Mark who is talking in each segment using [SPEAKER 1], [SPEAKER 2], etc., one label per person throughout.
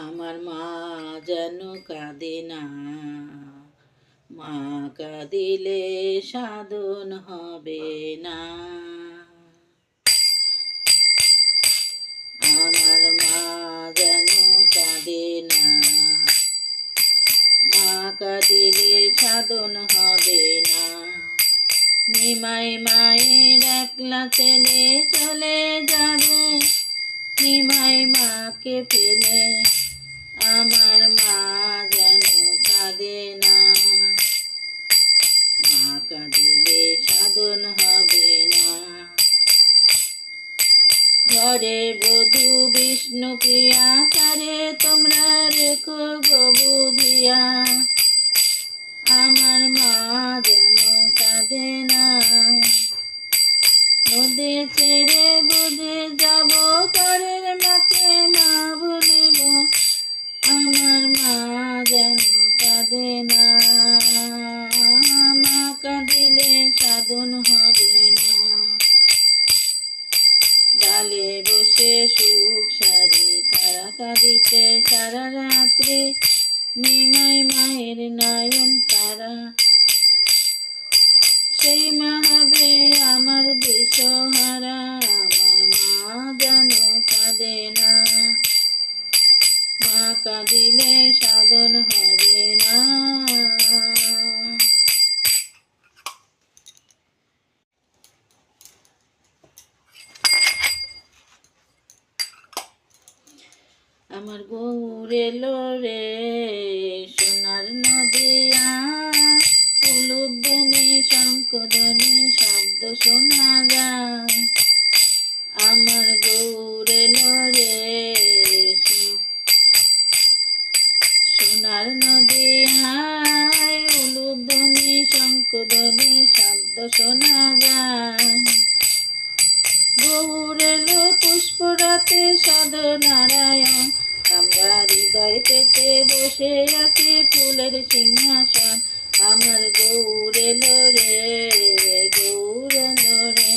[SPEAKER 1] আমার মা যেন কাঁদে না, মা কাঁদিলে সাধন হবে না। আমার মা যেন কাঁদে না, মা কাঁদিলে সাধন হবে না। নিমাই মায়ের একলা ছেলে চলে যাবে, নিমাই মাকে ফেলে। আমার মা যেন কাঁদে না, মা কাঁদিলে সাধন হবে না। ঘরে বধূ বিষ্ণুপ্রিয়া, তারে তোমরা রেখো গো বুঝিয়া। আমার মা যেন কাঁদে না, নদী ছেড়ে বুঝে যাব, পরের মাকে মা ভুলিব। আমার মা যেন কাঁদে না, মা কাঁদিলে সাধন হবে না। ডালে বসে সুখ সারি তারা কাঁদিতে সারা রাত্রি, নিমাই মায়ের নয়ন তারা। সেই মা হবে আমার দিশহারা, আমার মা যেন কাঁদে না, মা কাঁদিলে সাধন হবে না। আমার গৌর এলো রে সোনার নদিয়া, উলুধ্বনি শঙ্খধ্বনি শব্দ শোনা যায়। আমার গৌর এলো রে সোনার নদিয়ায়, উলুধ্বনি শঙ্খধ্বনি শব্দ শোনা যায়। গৌর এলো পুষ্পরাতে সাধু নারায়ণ, আমরা হৃদয় পেতে বসে আছি ফুলের সিংহাসন। আমার গৌর এলো রে, গৌর এলো রে।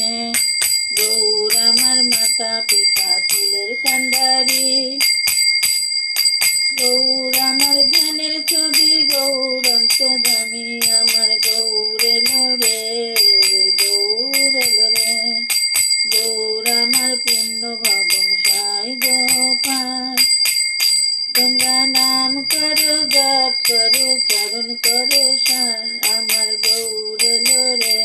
[SPEAKER 1] গৌর আমার মাতা পিতা ফুলের কান্ডারি, গৌর আমার ধ্যানের ছবি, গৌর অন্তর্যামী। আমার গৌর এলো রে, গৌর এলো রে। গৌর আমার পূর্ণ ভবন সাই গোপাল, তোমরা নাম করো জপ করো চরণ করো সার। আমার গৌর এলো রে,